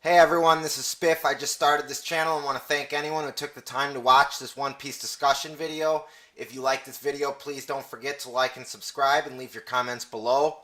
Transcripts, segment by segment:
Hey everyone, this is Spiff. I just started this channel and want to thank anyone who took the time to watch this One Piece discussion video. If you like this video, please don't forget to like and subscribe and leave your comments below.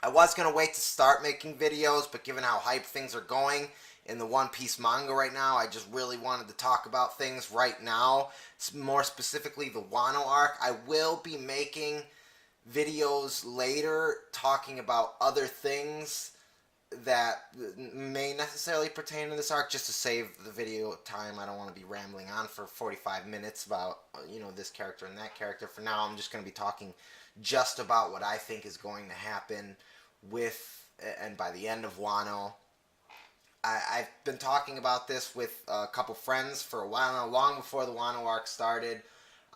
I was going to wait to start making videos, but given how hype things are going in the One Piece manga right now, I just really wanted to talk about things right now, more specifically the Wano arc. I will be making videos later talking about other things that may necessarily pertain to this arc, just to save the video time. I don't want to be rambling on for 45 minutes about this character and that character. For now, I'm just going to be talking just about what I think is going to happen with and by the end of Wano. I've been talking about this with a couple friends for a while now, long before the Wano arc started.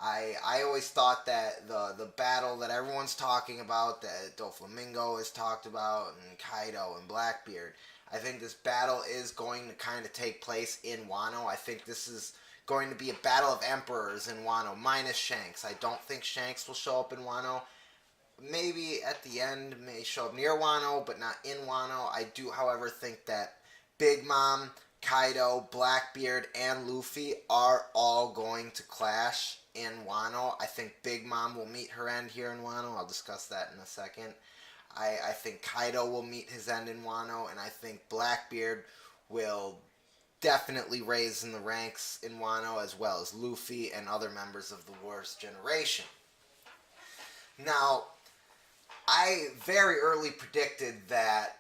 I always thought that the battle that everyone's talking about, that Doflamingo has talked about, and Kaido and Blackbeard, I think this battle is going to kind of take place in Wano. I think this is going to be a battle of emperors in Wano, minus Shanks. I don't think Shanks will show up in Wano. Maybe at the end may show up near Wano, but not in Wano. I do, however, think that Big Mom, Kaido, Blackbeard, and Luffy are all going to clash in Wano. I think Big Mom will meet her end here in Wano. I'll discuss that in a second. I think Kaido will meet his end in Wano, and I think Blackbeard will definitely raise in the ranks in Wano, as well as Luffy and other members of the Worst Generation. Now, I very early predicted that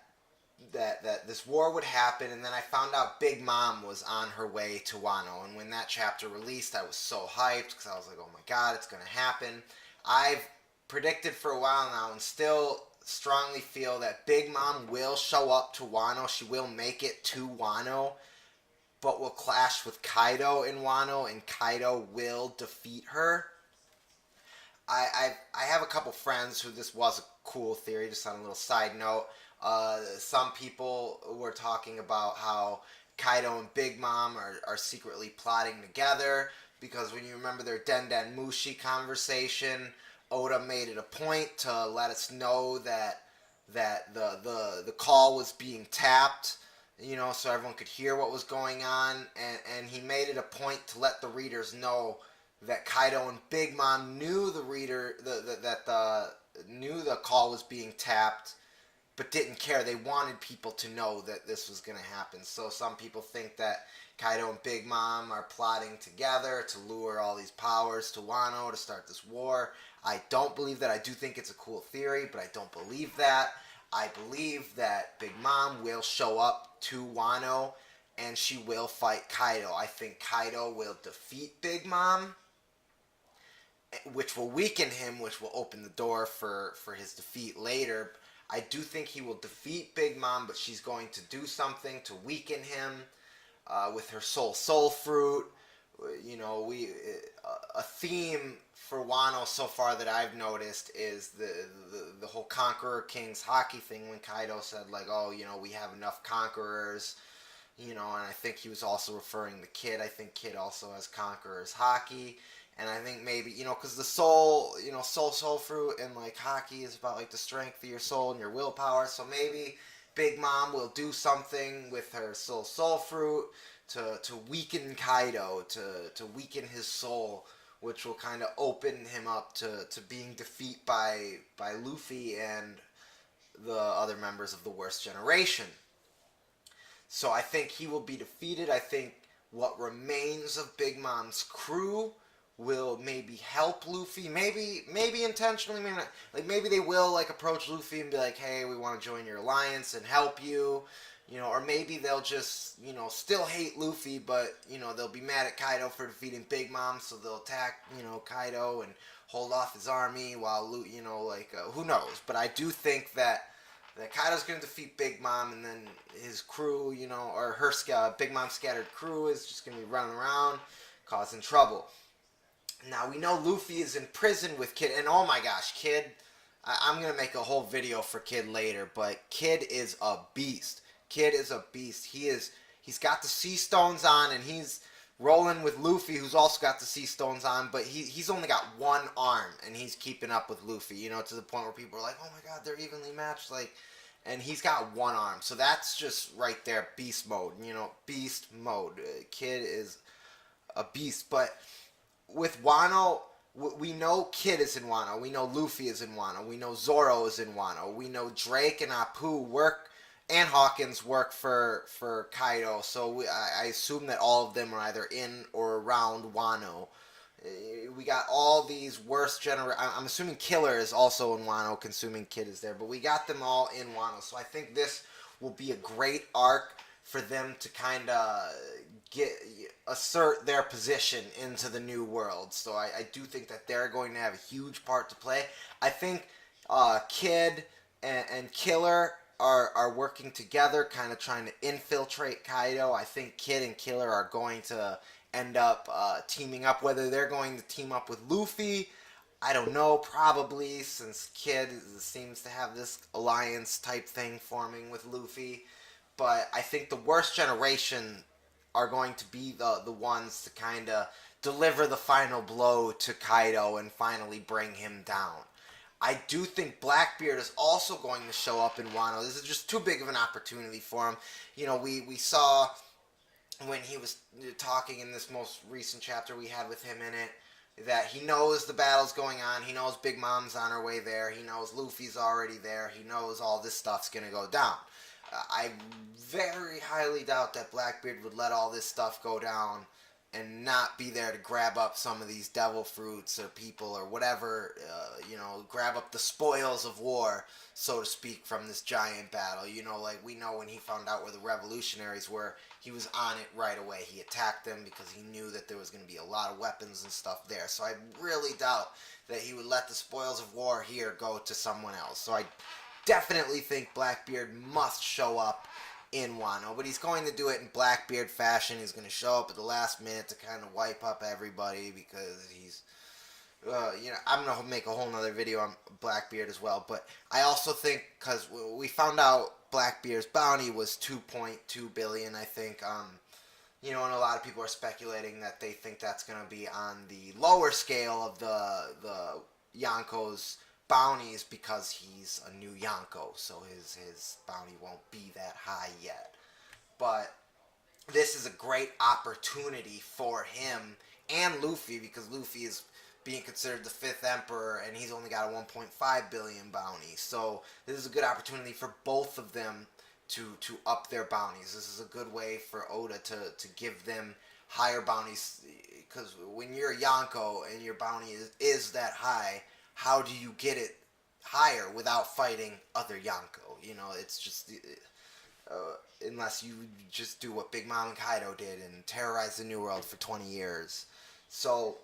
this war would happen, and then I found out Big Mom was on her way to Wano, and when that chapter released, I was so hyped, because I was like, oh my god, it's going to happen. I've predicted for a while now, and still strongly feel that Big Mom will show up to Wano. She will make it to Wano, but will clash with Kaido in Wano, and Kaido will defeat her. I have a couple friends who this was a cool theory, just on a little side note. Some people were talking about how Kaido and Big Mom are secretly plotting together, because when you remember their Den Den Mushi conversation, Oda made it a point to let us know that the call was being tapped, so everyone could hear what was going on, and he made it a point to let the readers know that Kaido and Big Mom knew knew the call was being tapped, but didn't care. They wanted people to know that this was going to happen. So some people think that Kaido and Big Mom are plotting together to lure all these powers to Wano to start this war. I don't believe that. I do think it's a cool theory, but I don't believe that. I believe that Big Mom will show up to Wano and she will fight Kaido. I think Kaido will defeat Big Mom, which will weaken him, which will open the door for his defeat later. I do think he will defeat Big Mom, but she's going to do something to weaken him with her soul fruit. A theme for Wano so far that I've noticed is the whole Conqueror King's Haki thing, when Kaido said, like, oh, we have enough conquerors, and I think he was also referring to Kid. I think Kid also has Conqueror's Haki. And I think maybe, because the soul, soul fruit and like Haki is about like the strength of your soul and your willpower. So maybe Big Mom will do something with her soul fruit to weaken Kaido, to weaken his soul, which will kind of open him up to being defeated by Luffy and the other members of the Worst Generation. So I think he will be defeated. I think what remains of Big Mom's crew will maybe help Luffy, maybe intentionally, maybe not. Like, maybe they will like approach Luffy and be like, hey, we want to join your alliance and help you, or maybe they'll just, still hate Luffy, but, they'll be mad at Kaido for defeating Big Mom, so they'll attack, Kaido and hold off his army while, who knows. But I do think that Kaido's going to defeat Big Mom, and then his crew, or her Big Mom's scattered crew is just going to be running around causing trouble. Now, we know Luffy is in prison with Kid, and oh my gosh, Kid, I'm going to make a whole video for Kid later, but Kid is a beast. Kid is a beast. He's got the sea stones on, and he's rolling with Luffy, who's also got the sea stones on, but he's only got one arm, and he's keeping up with Luffy, to the point where people are like, oh my god, they're evenly matched, like, and he's got one arm. So that's just right there, beast mode. Beast mode. Kid is a beast. But with Wano, we know Kid is in Wano. We know Luffy is in Wano. We know Zoro is in Wano. We know Drake and Apu work, and Hawkins work for Kaido. So I assume that all of them are either in or around Wano. We got all these worst I'm assuming Killer is also in Wano, consuming Kid is there, but we got them all in Wano. So I think this will be a great arc for them to kind of get assert their position into the new world. So I do think that they're going to have a huge part to play. I think Kid and Killer are working together, kind of trying to infiltrate Kaido. I think Kid and Killer are going to end up teaming up. Whether they're going to team up with Luffy, I don't know, probably, since Kid seems to have this alliance type thing forming with Luffy. But I think the worst generation are going to be the ones to kind of deliver the final blow to Kaido and finally bring him down. I do think Blackbeard is also going to show up in Wano. This is just too big of an opportunity for him. We saw when he was talking in this most recent chapter we had with him in it, that he knows the battle's going on. He knows Big Mom's on her way there. He knows Luffy's already there. He knows all this stuff's going to go down. I very highly doubt that Blackbeard would let all this stuff go down and not be there to grab up some of these devil fruits or people or whatever, grab up the spoils of war, so to speak, from this giant battle. Like we know when he found out where the revolutionaries were, he was on it right away. He attacked them because he knew that there was going to be a lot of weapons and stuff there. So I really doubt that he would let the spoils of war here go to someone else. So I definitely think Blackbeard must show up in Wano, but he's going to do it in Blackbeard fashion. He's going to show up at the last minute to kind of wipe up everybody because he's, I'm going to make a whole nother video on Blackbeard as well, but I also think, because we found out Blackbeard's bounty was 2.2 billion, I think, and a lot of people are speculating that they think that's going to be on the lower scale of the Yonko's bounties because he's a new Yonko, so his bounty won't be that high yet. But this is a great opportunity for him and Luffy, because Luffy is being considered the 5th emperor and he's only got a 1.5 billion bounty. So this is a good opportunity for both of them to up their bounties. This is a good way for Oda to give them higher bounties, because when you're a Yonko and your bounty is that high, how do you get it higher without fighting other Yonko? It's just, unless you just do what Big Mom and Kaido did and terrorize the New World for 20 years. So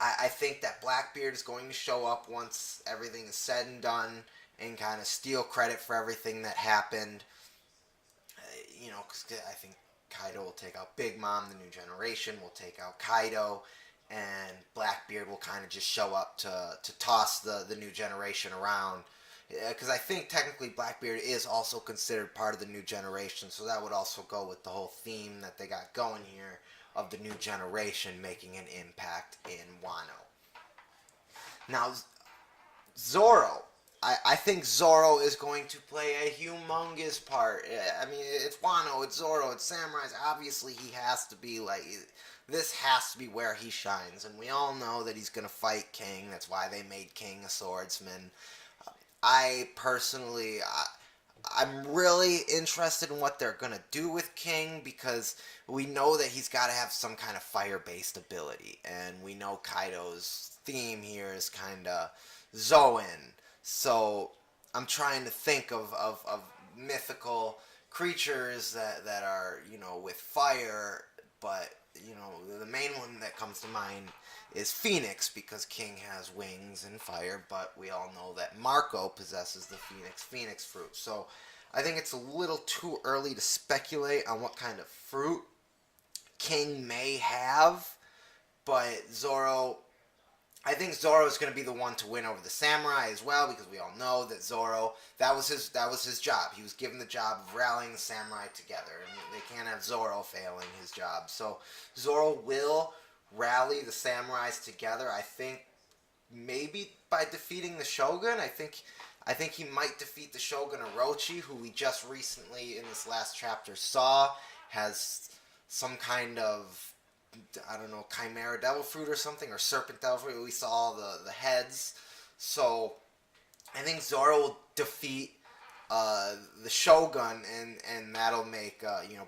I think that Blackbeard is going to show up once everything is said and done and kind of steal credit for everything that happened. Because I think Kaido will take out Big Mom, the new generation will take out Kaido, and Blackbeard will kind of just show up to toss the new generation around. Because I think technically Blackbeard is also considered part of the new generation, so that would also go with the whole theme that they got going here of the new generation making an impact in Wano. Now, Zoro. I think Zoro is going to play a humongous part. I mean, it's Wano, it's Zoro, it's samurais. Obviously, he has to be like... This has to be where he shines, and we all know that he's going to fight King. That's why they made King a swordsman. I personally, I'm really interested in what they're going to do with King, because we know that he's got to have some kind of fire-based ability, and we know Kaido's theme here is kind of Zoan. So I'm trying to think of mythical creatures that are, with fire, but... the main one that comes to mind is Phoenix, because King has wings and fire, but we all know that Marco possesses the Phoenix fruit. So I think it's a little too early to speculate on what kind of fruit King may have, but I think Zoro is going to be the one to win over the samurai as well, because we all know that Zoro, that was his job. He was given the job of rallying the samurai together, and they can't have Zoro failing his job. So Zoro will rally the samurais together. I think maybe by defeating the Shogun. I think I think he might defeat the Shogun Orochi, who we just recently in this last chapter saw has some kind of, I don't know, chimera devil fruit or something, or serpent devil fruit. We saw the heads. So I think Zoro will defeat the Shogun, and that'll make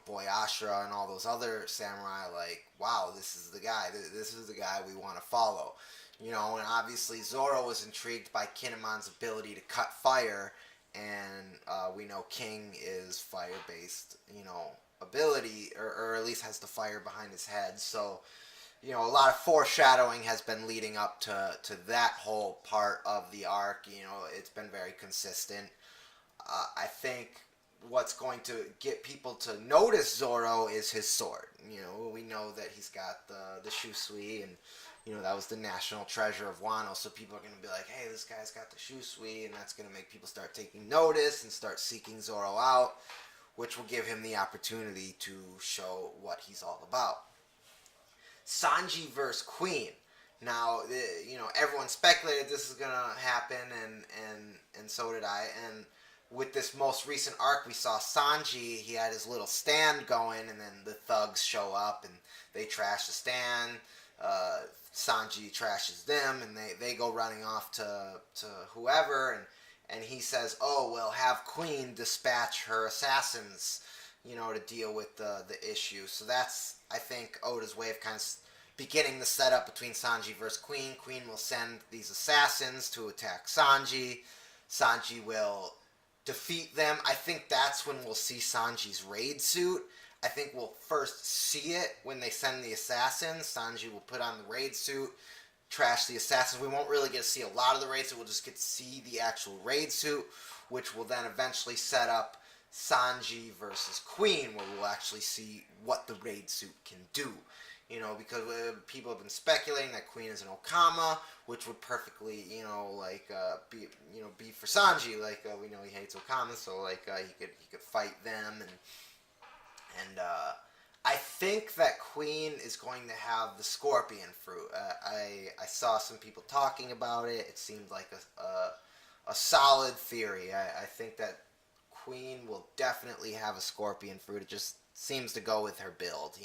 Boy Ashura and all those other samurai like, wow, this is the guy. This is the guy we want to follow. And obviously Zoro was intrigued by Kinemon's ability to cut fire, and we know King is fire-based, ability, or at least has the fire behind his head. So, a lot of foreshadowing has been leading up to that whole part of the arc. It's been very consistent. I think what's going to get people to notice Zoro is his sword. We know that he's got the Shusui, and that was the national treasure of Wano. So people are going to be like, hey, this guy's got the Shusui, and that's going to make people start taking notice and start seeking Zoro out, which will give him the opportunity to show what he's all about. Sanji versus Queen. Now, everyone speculated this is gonna happen, and so did I. And with this most recent arc, we saw Sanji. He had his little stand going, and then the thugs show up and they trash the stand. Sanji trashes them, and they go running off to whoever, and he says, "Oh, well, have Queen dispatch her assassins, to deal with the issue." So that's, I think, Oda's way of kind of beginning the setup between Sanji versus Queen. Queen will send these assassins to attack Sanji. Sanji will defeat them. I think that's when we'll see Sanji's raid suit. I think we'll first see it when they send the assassins. Sanji will put on the raid suit, trash the assassins. We won't really get to see a lot of the raid suit. We'll just get to see the actual raid suit, which will then eventually set up Sanji versus Queen, where we'll actually see what the raid suit can do. Because people have been speculating that Queen is an Okama, which would perfectly, be for Sanji. We know he hates Okama, so he could fight them, and I think that Queen is going to have the scorpion fruit. I saw some people talking about it. It seemed like a solid theory. I think that Queen will definitely have a scorpion fruit. It just seems to go with her build,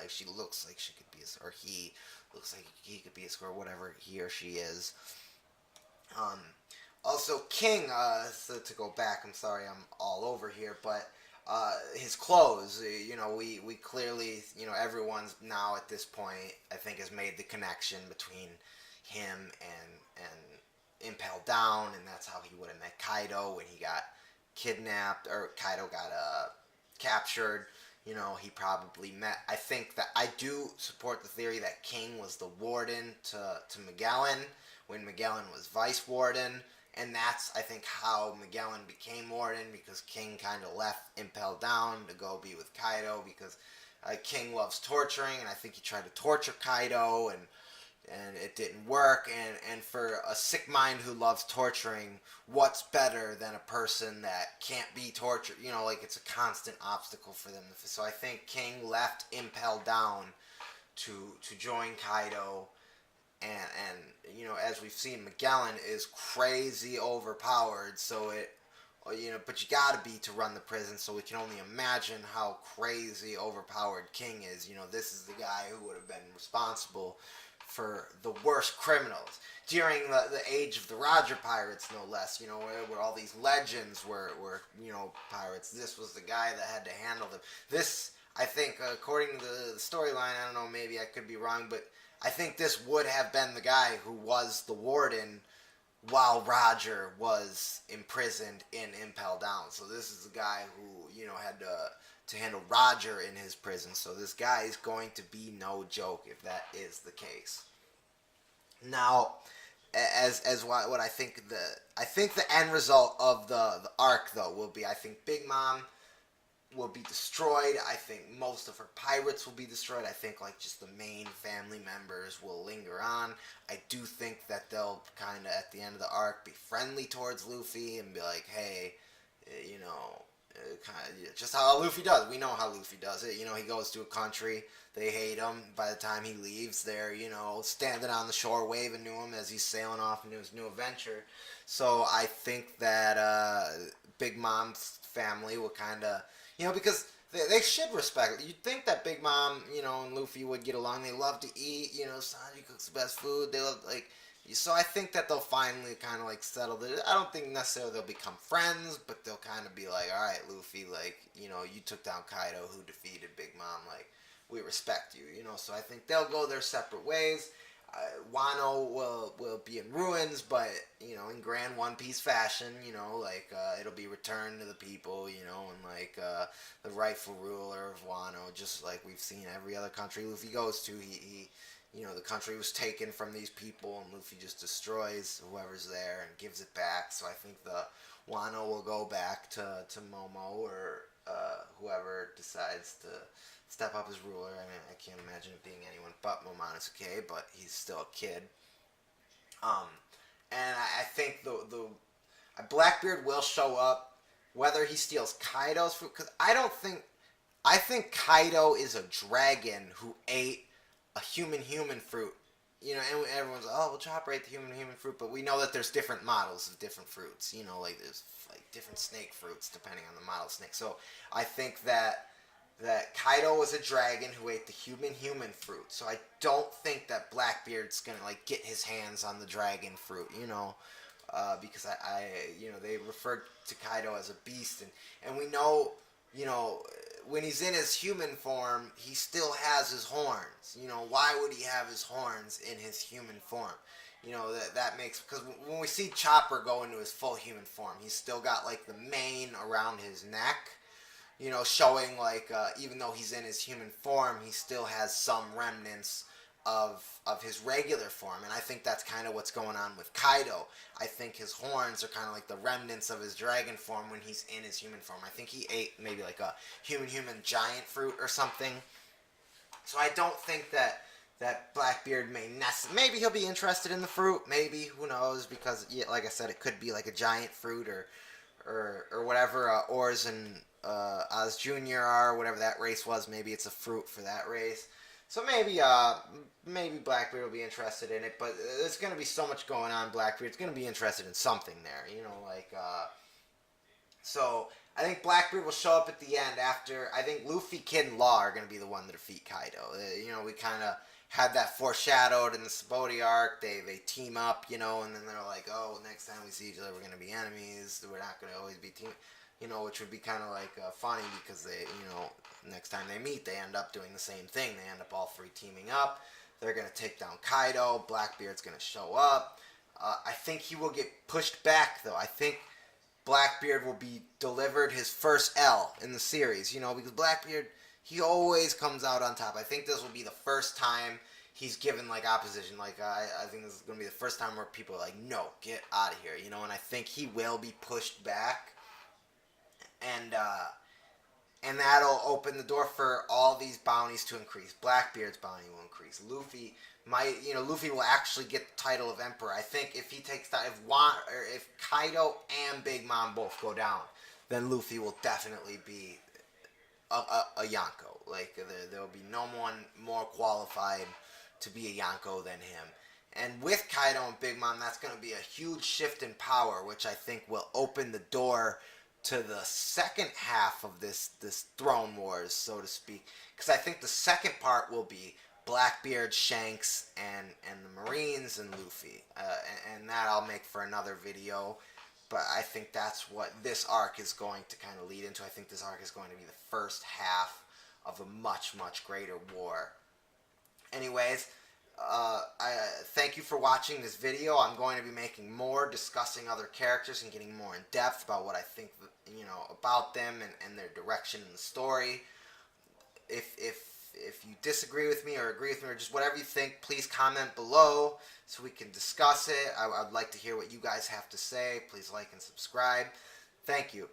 she looks like she could be or he looks like he could be a scorpion, whatever he or she is. Also, King, so to go back, I'm sorry I'm all over here, but his clothes, we clearly, everyone's now at this point, I think, has made the connection between him and Impel Down, and that's how he would have met Kaido when he got kidnapped, or Kaido got captured. He probably met. I think that I do support the theory that King was the warden to Magellan when Magellan was vice warden, and that's, I think, how Magellan became warden, because King kind of left Impel Down to go be with Kaido, because King loves torturing, and I think he tried to torture Kaido, and it didn't work, and for a sick mind who loves torturing, what's better than a person that can't be tortured? It's a constant obstacle for them. So I think King left Impel Down to join Kaido, and as we've seen, Magellan is crazy overpowered, so but you gotta be to run the prison, so we can only imagine how crazy overpowered King is. This is the guy who would have been responsible for the worst criminals during the age of the Roger pirates, no less. Where all these legends were pirates. This was the guy that had to handle them. This, I think, according to the storyline, I don't know, maybe I could be wrong, but I think this would have been the guy who was the warden while Roger was imprisoned in Impel Down. So this is the guy who had to handle Roger in his prison. So this guy is going to be no joke if that is the case. Now, as what I think the end result of the arc, though, will be, I think Big Mom will be destroyed. I think most of her pirates will be destroyed. I think just the main family members will linger on. I do think that they'll kind of at the end of the arc be friendly towards Luffy and be like, hey, Just how Luffy does. We know how Luffy does it. You know, he goes to a country, they hate him. By the time he leaves, they're, you know, standing on the shore waving to him as he's sailing off into his new adventure. So I think that Big Mom's family will kind of, you know, because they should respect it. You'd think that Big Mom, you know, and Luffy would get along. They love to eat. You know, Sanji cooks the best food. They love, like, so I think that they'll finally kind of like settle it. I don't think necessarily they'll become friends, but they'll kind of be like, all right, Luffy, like, you know, you took down Kaido, who defeated Big Mom, like, we respect you, you know. So I think they'll go their separate ways. Wano will be in ruins, but, you know, in grand One Piece fashion, you know, like, it'll be returned to the people, you know, and like the rightful ruler of Wano, just like we've seen every other country Luffy goes to. He you know, the country was taken from these people, and Luffy just destroys whoever's there and gives it back. So I think the Wano will go back to Momo, or whoever decides to step up as ruler. I mean, I can't imagine it being anyone but Momonosuke, but he's still a kid. And I think the Blackbeard will show up, whether he steals Kaido's fruit, because I think Kaido is a dragon who ate a human fruit. You know, and everyone's like, oh, well, Chopper ate the human fruit, but we know that there's different models of different fruits. You know, like there's like different snake fruits depending on the model snake. So I think that Kaido was a dragon who ate the human fruit. So I don't think that Blackbeard's gonna like get his hands on the dragon fruit. You know, because I you know, they referred to Kaido as a beast, and we know, you know, when he's in his human form, he still has his horns. You know, why would he have his horns in his human form? You know, that makes, because when we see Chopper go into his full human form, he's still got like the mane around his neck, you know, showing like, even though he's in his human form, he still has some remnants of his regular form. And I think that's kind of what's going on with Kaido. I think his horns are kind of like the remnants of his dragon form when he's in his human form. I think he ate maybe like a human giant fruit or something. So I don't think that Blackbeard maybe he'll be interested in the fruit, maybe, who knows, because yeah, like I said, it could be like a giant fruit or whatever Oars and Oz Jr. are, whatever that race was. Maybe it's a fruit for that race. So maybe Blackbeard will be interested in it, but there's going to be so much going on. Blackbeard's going to be interested in something there, you know, like, so I think Blackbeard will show up at the end after. I think Luffy, Kid, and Law are going to be the one to defeat Kaido. You know, we kind of had that foreshadowed in the Sabaody arc. They team up, you know, and then they're like, oh, next time we see each other, we're going to be enemies. We're not going to always be team. You know, which would be kind of like funny, because they, you know, next time they meet, they end up doing the same thing. They end up all three teaming up. They're going to take down Kaido. Blackbeard's going to show up. I think he will get pushed back, though. I think Blackbeard will be delivered his first L in the series, you know, because Blackbeard, he always comes out on top. I think this will be the first time he's given, like, opposition. Like, I think this is going to be the first time where people are like, no, get out of here, you know, and I think he will be pushed back. And that'll open the door for all these bounties to increase. Blackbeard's bounty will increase. Luffy will actually get the title of Emperor. I think if he takes that, if Kaido and Big Mom both go down, then Luffy will definitely be a Yonko. Like, there'll be no one more qualified to be a Yonko than him. And with Kaido and Big Mom, that's going to be a huge shift in power, which I think will open the door to the second half of this Throne Wars, so to speak. Because I think the second part will be Blackbeard, Shanks, and the Marines and Luffy. And that I'll make for another video. But I think that's what this arc is going to kind of lead into. I think this arc is going to be the first half of a much, much greater war. Anyways, I thank you for watching this video. I'm going to be making more, discussing other characters and getting more in depth about what I think, you know, about them and their direction in the story. If you disagree with me or agree with me or just whatever you think, please comment below so we can discuss it. I'd like to hear what you guys have to say. Please like and subscribe. Thank you.